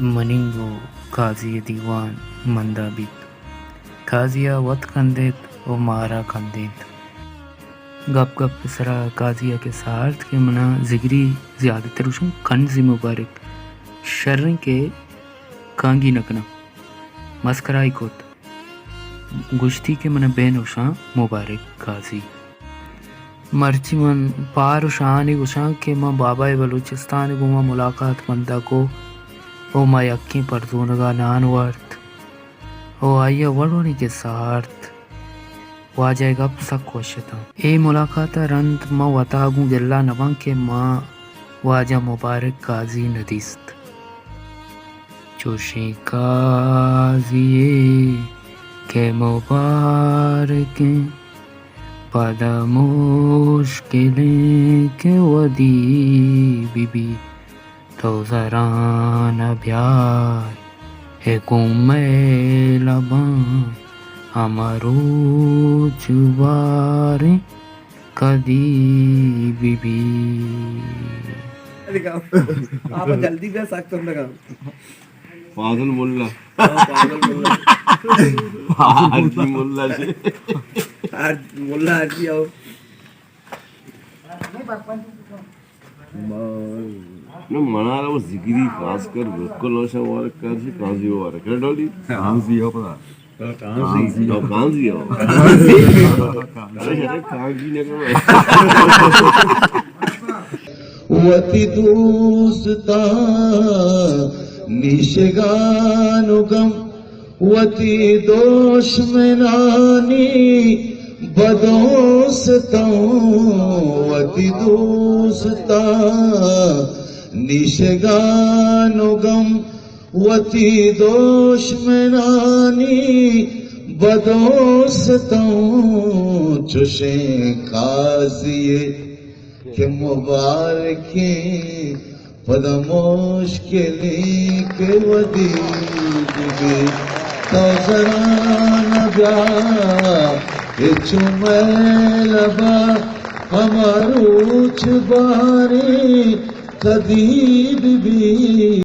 مننگو قاضی دیوان مندہ بیت قاضیہ وط کندیت و مارا کندیت گپ گپ پسرا قاضیہ کے سارت کے منا زگری زیادہ تروشن کنزی مبارک شرن کے کانگی نکنا مسکرائی کوت گشتی کے من بین اوشاں مبارک قاضی مرچی من پار اوشانی گوشاں کہ ماں بابا بلوچستان گو ماں ملاقات مندہ کو او ما یکی پردونگا نان وارت او آئیا وڑونی کے سارت واجہ گپ سک وشتا اے ملاقاتا رند ما وطاگوں گلہ نبان کہ ما واجہ مبارک قاضی ندیست چوشی قاضی کے مبارکیں پدا مشکلیں کے ودی بی بی تو زران بیار حکم لبان ہمارو چواریں کدی بی بی. آپ جلدی کر سکتے ہم لگا پاگل ملا ملا ملا حاجی آؤ منا رہا وہ ذکری خاص کر بالکل ویسا مبارک کر سے کانزی مبارک ہے ڈالی کانزی ہو پتا کانزی ہو کانزی نے وتی دوستا نیشگانو گم وتی دشمنانی بدوستا وتی دوستا نیشگانو گم وتی دشمنانی بدوستا چوشیں قاضیے کہ مبارکیں پدا مشکلیں کے ودی بی تو زران بیا چمیلبا ہمارو چبارے قدیب بھی